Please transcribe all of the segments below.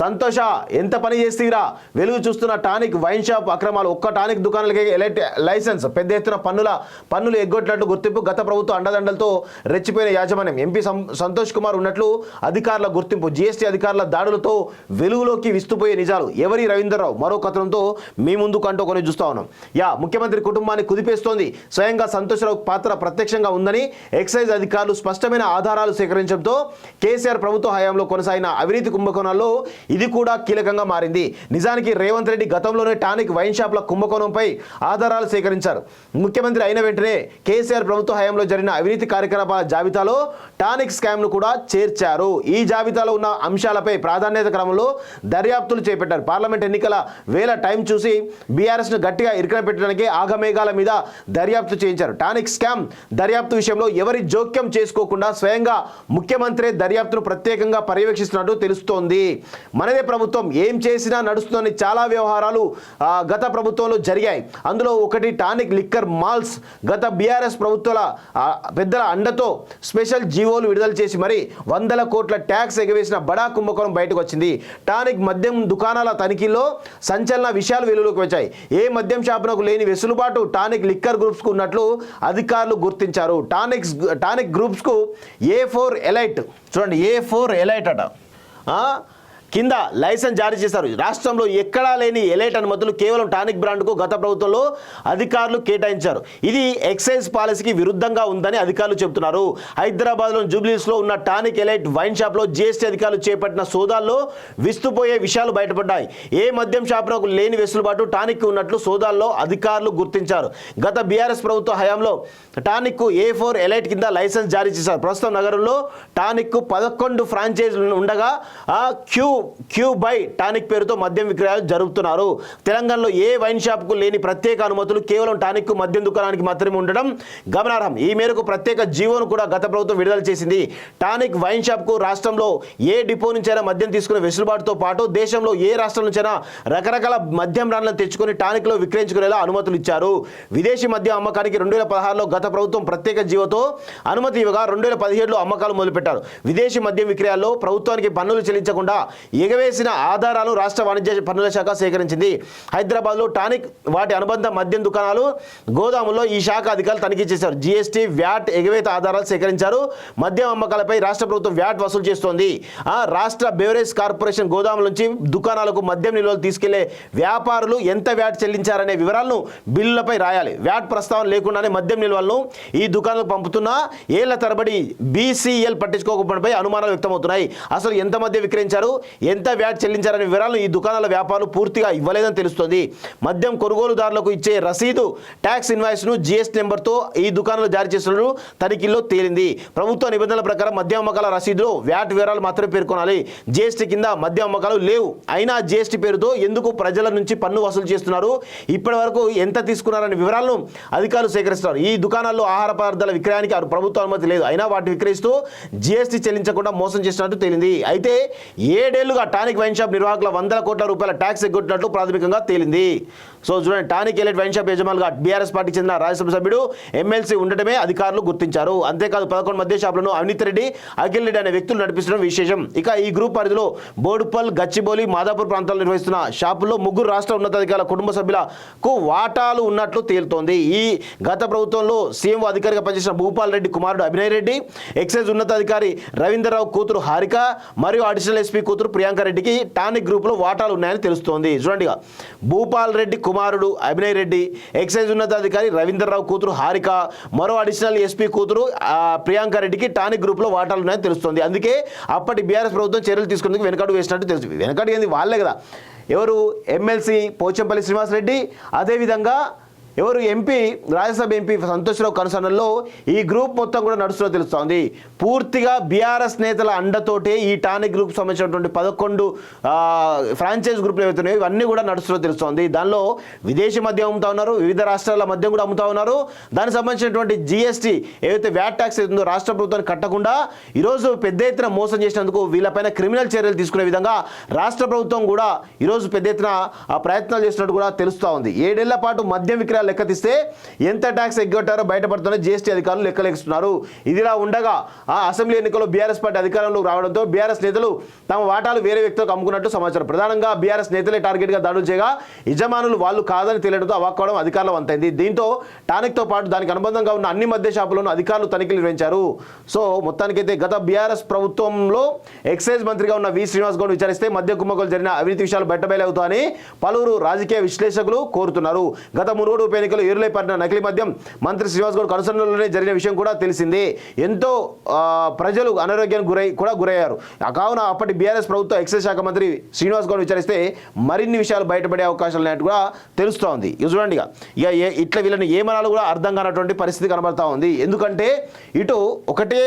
సంతోష ఎంత పని చేస్తీరా? వెలుగు చూస్తున్న టానిక్ వైన్ షాప్ అక్రమాలు. ఒక్క టానిక్ దుకాణాలకే లైసెన్స్, పెద్ద ఎత్తున పన్నులు ఎగ్గొట్టినట్టు గుర్తింపు. గత ప్రభుత్వ అండదండలతో రెచ్చిపోయిన యాజమాన్యం. ఎంపీ సంతోష్ కుమార్ ఉన్నట్లు అధికారుల గుర్తింపు. జీఎస్టీ అధికారుల దాడులతో వెలుగులోకి విస్తుపోయే నిజాలు. ఎవరి రవీంద్రరావు మరో కథనంతో మీ ముందుకు అంటూ కొన్ని చూస్తా ఉన్నాం. ముఖ్యమంత్రి కుటుంబాన్ని కుదిపేస్తోంది. స్వయంగా సంతోష్రావు పాత్ర ప్రత్యక్షంగా ఉందని ఎక్సైజ్ అధికారులు స్పష్టమైన ఆధారాలు సేకరించడంతో కేసీఆర్ ప్రభుత్వ హయాంలో కొనసాగిన అవినీతి కుంభకోణాల్లో ఇది కూడా కీలకంగా మారింది. నిజానికి రేవంత్ రెడ్డి గతంలోనే టానిక్ వైన్ షాప్ల కుంభకోణంపై ఆధారాలు సేకరించారు. ముఖ్యమంత్రి అయిన వెంటనే కేసీఆర్ ప్రభుత్వ హయాంలో జరిగిన అవినీతి కార్యకలాపాల జాబితాలో టానిక్ స్కామ్ను కూడా చేర్చారు. ఈ జాబితాలో ఉన్న అంశాలపై ప్రాధాన్యత క్రమంలో దర్యాప్తులు చేపట్టారు. పార్లమెంట్ ఎన్నికల వేళ టైం చూసి బీఆర్ఎస్ను గట్టిగా ఇరుకన పెట్టడానికి ఆగమేఘాల మీద దర్యాప్తు చేయించారు. టానిక్ స్కామ్ దర్యాప్తు విషయంలో ఎవరి జోక్యం చేసుకోకుండా స్వయంగా ముఖ్యమంత్రి దర్యాప్తును ప్రత్యేకంగా పర్యవేక్షిస్తున్నట్టు తెలుస్తోంది. మనదే ప్రభుత్వం ఏం చేసినా నడుస్తుందని చాలా వ్యవహారాలు గత ప్రభుత్వంలో జరిగాయి. అందులో ఒకటి టానిక్ లిక్కర్ మాల్స్. గత బీఆర్ఎస్ ప్రభుత్వాల పెద్దల అండతో స్పెషల్ జీవోలు విడుదల చేసి మరి వందల కోట్ల ట్యాక్స్ ఎగవేసిన బడా కుంభకోణం బయటకు వచ్చింది. టానిక్ మద్యం దుకాణాల తనిఖీలో సంచలన విషయాలు వెలుగులోకి వచ్చాయి. ఏ మద్యం షాపునకు లేని వెసులుబాటు టానిక్ లిక్కర్ గ్రూప్స్కు ఉన్నట్లు అధికారులు గుర్తించారు. టానిక్ గ్రూప్స్కు A4 ఎలైట్, చూడండి A4 ఎలైట్ అట కింద లైసెన్స్ జారీ చేశారు. రాష్ట్రంలో ఎక్కడా లేని ఎలైట్ అనుమతులు కేవలం టానిక్ బ్రాండ్కు గత ప్రభుత్వంలో అధికారులు కేటాయించారు. ఇది ఎక్సైజ్ పాలసీకి విరుద్ధంగా ఉందని అధికారులు చెబుతున్నారు. హైదరాబాద్లోని జూబ్లీస్లో ఉన్న టానిక్ ఎలైట్ వైన్ షాప్లో జీఎస్టీ అధికారులు చేపట్టిన సోదాల్లో విస్తుపోయే విషయాలు బయటపడ్డాయి. ఏ మద్యం షాపులకు లేని వెసులుబాటు టానిక్ ఉన్నట్లు సోదాల్లో అధికారులు గుర్తించారు. గత బీఆర్ఎస్ ప్రభుత్వ హయాంలో టానిక్కు A4 ఎలైట్ కింద లైసెన్స్ జారీ చేశారు. ప్రస్తుతం నగరంలో టానిక్కు 11 ఫ్రాంచైజీలు ఉండగా క్యూ బై టానిక్ పేరుతో మద్యం విక్రయాలు జరుపుతున్నారు. తెలంగాణలో ఏ వైన్ షాప్కు లేని ప్రత్యేక అనుమతులు కేవలం టానిక్ మద్యం దుకాణానికి మాత్రమే ఉండడం గమనార్హం. ఈ మేరకు ప్రత్యేక జీవోను కూడా గత ప్రభుత్వం విడుదల చేసింది. టానిక్ వైన్ షాప్కు రాష్ట్రంలో ఏ డిపో నుంచైనా మద్యం తీసుకునే వెసులుబాటుతో పాటు దేశంలో ఏ రాష్ట్రం నుంచైనా రకరకాల మద్యం బ్రాండ్లను తెచ్చుకొని టానిక్లో విక్రయించుకునేలా అనుమతులు ఇచ్చారు. విదేశీ మద్యం అమ్మకానికి 2016లో గత ప్రభుత్వం ప్రత్యేక జీవోతో అనుమతి ఇవ్వగా 2017లో అమ్మకాలు మొదలుపెట్టారు. విదేశీ మద్యం విక్రయాల్లో ప్రభుత్వానికి పన్నులు చెల్లించకుండా ఎగవేసిన ఆధారాలు రాష్ట్ర వాణిజ్య పన్నుల శాఖ సేకరించింది. హైదరాబాద్లో టానిక్ వాటి అనుబంధ మద్యం దుకాణాలు గోదాముల్లో ఈ శాఖ అధికారులు తనిఖీ చేశారు. జీఎస్టీ వ్యాట్ ఎగవేత ఆధారాలు సేకరించారు. మద్యం అమ్మకాలపై రాష్ట్ర ప్రభుత్వం వ్యాట్ వసూలు చేస్తోంది. రాష్ట్ర బెవరేజ్ కార్పొరేషన్ గోదాముల నుంచి దుకాణాలకు మద్యం నిల్వలు తీసుకెళ్లే వ్యాపారులు ఎంత వ్యాట్ చెల్లించారనే వివరాలను బిల్లులపై రాయాలి. వ్యాట్ ప్రస్తావన లేకుండానే మద్యం నిల్వలను ఈ దుకాణాలకు పంపుతున్నా ఏళ్ల తరబడి BCL పట్టించుకోకపోవడంపై అనుమానాలు వ్యక్తమవుతున్నాయి. అసలు ఎంత మద్యం విక్రయించారు, ఎంత వ్యాట్ చెల్లించారనే వివరాలను ఈ దుకాణాల వ్యాపారులు పూర్తిగా ఇవ్వలేదని తెలుస్తోంది. మద్యం కొనుగోలుదారులకు ఇచ్చే రసీదు, ట్యాక్స్ ఇన్వాయిస్ను GST నెంబర్తో ఈ దుకాణాలు జారీ చేస్తున్నట్లు తనిఖీల్లో తేలింది. ప్రభుత్వ నిబంధనల ప్రకారం మద్యం అమ్మకాల రసీదులో వ్యాట్ వివరాలు మాత్రమే పేర్కొనాలి. GST కింద మద్యం అమ్మకాలు లేవు. అయినా GST పేరుతో ఎందుకు ప్రజల నుంచి పన్ను వసూలు చేస్తున్నారు, ఇప్పటి వరకు ఎంత తీసుకున్నారనే వివరాలను అధికారులు సేకరిస్తున్నారు. ఈ దుకాణాల్లో ఆహార పదార్థాల విక్రయానికి ప్రభుత్వ అనుమతి లేదు. అయినా వాటిని విక్రయిస్తూ GST చెల్లించకుండా మోసం చేసినట్టు తేలింది. అయితే 7 ఏళ్లుగా టానిక్ వైన్ షాప్ నిర్వాహకుల వందల కోట్ల రూపాయల ట్యాక్స్ ఎగ్గొట్టినట్లు ప్రాథమికంగా తేలింది. సో చూడండి, టానిక్ ఎలైట్ వైన్ షాప్ యజమానులుగా బీఆర్ఎస్ పార్టీకి చెందిన రాజ్యసభ సభ్యుడు MLC ఉండటమే అధికారులు గుర్తించారు. అంతేకాదు 11 మద్య షాపులను అవినీత్ రెడ్డి, అఖిల్ రెడ్డి అనే వ్యక్తులు నడిపిస్తున్న విశేషం. ఇక ఈ గ్రూప్ పరిధిలో బోడుపల్, గచ్చిబౌలి, మాదాపూర్ ప్రాంతాల్లో నిర్వహిస్తున్న షాపుల్లో 3 రాష్ట్ర ఉన్నతాధికారుల కుటుంబ సభ్యులకు వాటాలు ఉన్నట్లు తేలుతోంది. ఈ గత ప్రభుత్వంలో సీఎం అధికారిగా పనిచేసిన భూపాల్ రెడ్డి కుమారుడు అభినయ్ రెడ్డి, ఎక్సైజ్ ఉన్నతాధికారి రవీంద్రరావు కూతురు హారిక మరియు అడిషనల్ SP కూతురు ప్రియాంక రెడ్డికి టానిక్ గ్రూప్లో వాటాలు ఉన్నాయని తెలుస్తోంది. చూడండి, భూపాల్ రెడ్డి కుమారుడు అభినయ్ రెడ్డి, ఎక్సైజ్ ఉన్నతాధికారి రవీంద్రరావు కూతురు హారిక, మరో అడిషనల్ SP కూతురు ప్రియాంక రెడ్డికి టానిక్ గ్రూప్లో వాటాలు ఉన్నాయని తెలుస్తోంది. అందుకే అప్పటి బీఆర్ఎస్ ప్రభుత్వం చర్యలు తీసుకునేందుకు వెనకడుగు వేసినట్టు తెలుసు. వెనకడుగు ఏంది, వాళ్ళే కదా. ఎవరు? MLC పోచంపల్లి శ్రీనివాసరెడ్డి, అదేవిధంగా ఎవరు MP, రాజ్యసభ MP సంతోష్రావు కనుసన్నల్లో ఈ గ్రూప్ మొత్తం కూడా నడుస్తుందో తెలుస్తోంది. పూర్తిగా బీఆర్ఎస్ నేతల అండతోటే ఈ టానిక్ గ్రూప్ సంబంధించినటువంటి 11 ఫ్రాంచైజ్ గ్రూపులు ఏవైతున్నాయో ఇవన్నీ కూడా నడుస్తుందో తెలుస్తోంది. దానిలో విదేశీ మద్యం అమ్ముతా ఉన్నారు, వివిధ రాష్ట్రాల మద్యం కూడా అమ్ముతా ఉన్నారు. దానికి సంబంధించినటువంటి GST ఏదైతే వ్యాట్ ట్యాక్స్ అవుతుందో రాష్ట్ర ప్రభుత్వానికి కట్టకుండా ఈరోజు పెద్ద ఎత్తున మోసం చేసినందుకు వీళ్ళపైన క్రిమినల్ చర్యలు తీసుకునే విధంగా రాష్ట్ర ప్రభుత్వం కూడా ఈరోజు పెద్ద ఎత్తున ప్రయత్నాలు చేసినట్టు కూడా తెలుస్తూ ఉంది. 7 ఏళ్ల పాటు మద్యం విక్రయాలు లెక్క తీస్తే ఎంత ట్యాక్స్ ఎగ్గొట్టారో బయటపడుతున్న జీఎస్టీ అధికారులు లెక్కలేస్తున్నారు. ఇదిలా ఉండగా ఆ అసెంబ్లీ ఎన్నికల్లో బీఆర్ఎస్ పార్టీ అధికారంలోకి రావడంతో బీఆర్ఎస్ నేతలు తమ వాటాలు వేరే వ్యక్తులకు అమ్ముకున్నట్టు సమాచారం. ప్రధానంగా బీఆర్ఎస్ నేతలే టార్గెట్గా దాడులు చేయగా యజమానులు వాళ్ళు కాదని తేలడంతో అవాక్కవడం అధికారుల వంతైంది. దీంతో టానిక్తో పాటు దానికి అనుబంధంగా ఉన్న అన్ని మద్య షాపులను అధికారులు తనిఖీలు నిర్వహించారు. సో మొత్తానికైతే గత బీఆర్ఎస్ ప్రభుత్వంలో ఎక్సైజ్ మంత్రిగా ఉన్న వి శ్రీనివాస్ గౌడ్ విచారిస్తే మద్య కుంభకోణాలు జరిగిన అవినీతి విషయాలు బయటబయలవుతాయని పలువురు రాజకీయ విశ్లేషకులు కోరుతున్నారు. గత మునుగోడు ఉప ఎన్నికలు ఏరులై పడిన నకిలీ మద్యం మంత్రి శ్రీనివాస్ గౌడ్ కనుసరణలోనే జరిగిన విషయం కూడా తెలిసిందే. ఎంతో ప్రజలు అనారోగ్యానికి గురయ్యారు. కావున అప్పటి బీఆర్ఎస్ ప్రభుత్వ ఎక్సైజ్ శాఖ మంత్రి శ్రీనివాస్ గౌడ్ విచారిస్తే మరిన్ని విషయాలు బయటపడే అవకాశాలు ఉన్నట్టు కూడా తెలుస్తోంది. ఇక చూడండి, ఇక ఇట్లా వీళ్ళని ఏమనాలో కూడా అర్థం కానటువంటి పరిస్థితి కనబడతా ఉంది. ఎందుకంటే ఇటు ఒకటే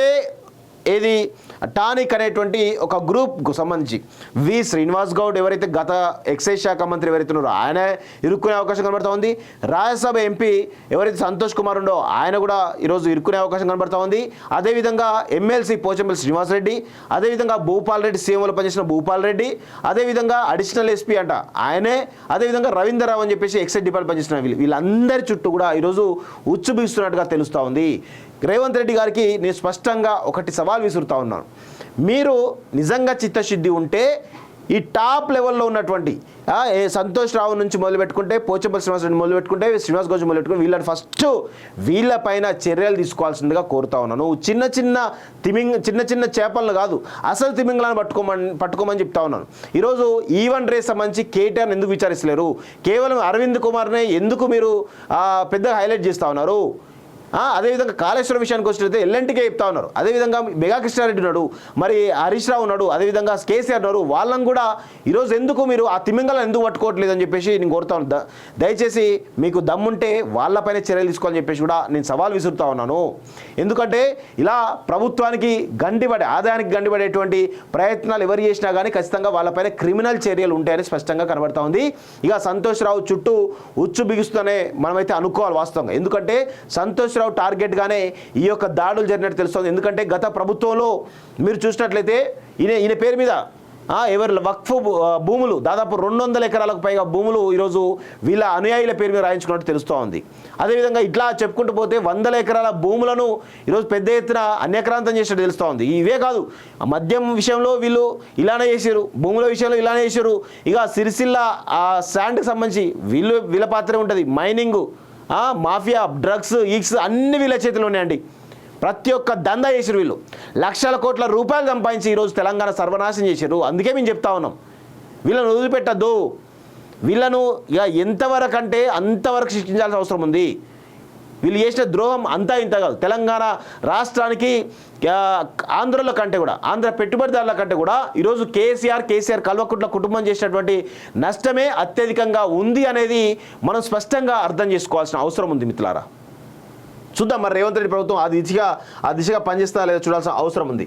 ఏది టానిక్ అనేటువంటి ఒక గ్రూప్కు సంబంధించి వి శ్రీనివాస్ గౌడ్ ఎవరైతే గత ఎక్సైజ్ శాఖ మంత్రి ఎవరైతే ఉన్నారో ఆయన ఇరుక్కునే అవకాశం కనబడతా ఉంది. రాజ్యసభ ఎంపీ ఎవరైతే సంతోష్ కుమార్ ఉండో ఆయన కూడా ఈరోజు ఇరుక్కునే అవకాశం కనబడతా ఉంది. అదేవిధంగా ఎమ్మెల్సీ పోచంపల్లి శ్రీనివాస్ రెడ్డి, అదేవిధంగా భూపాల్ రెడ్డి, సీఎంలో పనిచేసిన భూపాల్ రెడ్డి, అదేవిధంగా అడిషనల్ ఎస్పీ అంట ఆయనే, అదేవిధంగా రవీంద్రరావు అని చెప్పేసి ఎక్సైజ్ డిపార్ట్మెంట్ పనిచేసిన వీళ్ళందరి చుట్టూ కూడా ఈరోజు ఉచ్చు బిగుస్తున్నట్టుగా తెలుస్తూ ఉంది. రేవంత్ రెడ్డి గారికి నేను స్పష్టంగా ఒకటి సవాల్ విసురుతా ఉన్నాను. మీరు నిజంగా చిత్తశుద్ధి ఉంటే ఈ టాప్ లెవెల్లో ఉన్నటువంటి సంతోష్ రావు నుంచి మొదలుపెట్టుకుంటే పోచంపల్లి శ్రీనివాస్ రెడ్డి మొదలుపెట్టుకుంటే శ్రీనివాస్ గౌడ్ మొదలుపెట్టుకుని వీళ్ళని ఫస్ట్ వీళ్ళపైన చర్యలు తీసుకోవాల్సిందిగా కోరుతా ఉన్నాను. చిన్న చిన్న చేపలను కాదు అసలు తిమింగలను పట్టుకోమని చెప్తా ఉన్నాను. ఈరోజు ఈవెన్ రేస్ సంబంధించి కేటీఆర్ని ఎందుకు విచారిస్తలేరు? కేవలం అరవింద్ కుమార్నే ఎందుకు మీరు పెద్దగా హైలైట్ చేస్తూ ఉన్నారు? అదేవిధంగా కాళేశ్వరం విషయానికి వచ్చినట్లయితే ఎల్ఎన్టీకే చెప్తా ఉన్నారు. అదేవిధంగా మెగా కృష్ణారెడ్డి ఉన్నాడు, మరి హరీష్ రావు ఉన్నాడు, అదేవిధంగా కేసీఆర్ ఉన్నారు. వాళ్ళని కూడా ఈరోజు ఎందుకు మీరు ఆ తిమింగలను ఎందుకు పట్టుకోవట్లేదు అని చెప్పేసి నేను కోరుతా ఉన్నాను. దయచేసి మీకు దమ్ముంటే వాళ్ళపైన చర్యలు తీసుకోవాలని చెప్పేసి కూడా నేను సవాల్ విసురుతా ఉన్నాను. ఎందుకంటే ఇలా ప్రభుత్వానికి ఆదాయానికి గండిపడేటువంటి ప్రయత్నాలు ఎవరు చేసినా కానీ ఖచ్చితంగా వాళ్ళపైన క్రిమినల్ చర్యలు ఉంటాయని స్పష్టంగా కనబడతా ఉంది. ఇక సంతోష్ రావు చుట్టూ ఉచ్చు బిగుస్తూనే మనమైతే అనుకోవాలి వాస్తవంగా. ఎందుకంటే సంతోష్ టార్గెట్గానే ఈ యొక్క దాడులు జరిగినట్టు తెలుస్తుంది. ఎందుకంటే గత ప్రభుత్వంలో మీరు చూసినట్లయితే ఈయన పేరు మీద ఎవరు వక్ఫ్ భూములు దాదాపు 200 ఎకరాలకు పైగా భూములు ఈరోజు వీళ్ళ అనుయాయుల పేరు మీద రాయించుకున్నట్టు తెలుస్తూ ఉంది. అదేవిధంగా ఇట్లా చెప్పుకుంటూ పోతే 100 ఎకరాల భూములను ఈరోజు పెద్ద ఎత్తున అన్యక్రాంతం చేసినట్టు తెలుస్తూ ఉంది. ఇవే కాదు, మద్యం విషయంలో వీళ్ళు ఇలానే చేశారు, భూముల విషయంలో ఇలానే చేశారు. ఇక సిరిసిల్ల శాండ్కి సంబంధించి వీళ్ళ పాత్రే ఉంటుంది. మైనింగ్, మాఫియా, డ్రగ్స్, ఈక్స్ అన్ని వీళ్ళ చేతిలో ఉన్నాయండి. ప్రతి ఒక్క దందా చేసారు వీళ్ళు. లక్షల కోట్ల రూపాయలు సంపాదించి ఈరోజు తెలంగాణ సర్వనాశనం చేశారు. అందుకే మేము చెప్తా ఉన్నాం, వీళ్ళను వదిలిపెట్టద్దు. వీళ్ళను ఇక ఎంతవరకు అంటే అంతవరకు శిక్షించాల్సిన అవసరం ఉంది. వీళ్ళు చేసిన ద్రోహం అంతా ఇంత కాదు. తెలంగాణ రాష్ట్రానికి ఆంధ్రలో కంటే కూడా, ఆంధ్ర పెట్టుబడిదారుల కంటే కూడా ఈరోజు కేసీఆర్ కల్వకుంట్ల కుటుంబం చేసినటువంటి నష్టమే అత్యధికంగా ఉంది అనేది మనం స్పష్టంగా అర్థం చేసుకోవాల్సిన అవసరం ఉంది మిత్రులారా. చూద్దాం మరి రేవంత్ రెడ్డి ప్రభుత్వం ఆ దిశగా పనిచేస్తా లేదా చూడాల్సిన అవసరం ఉంది.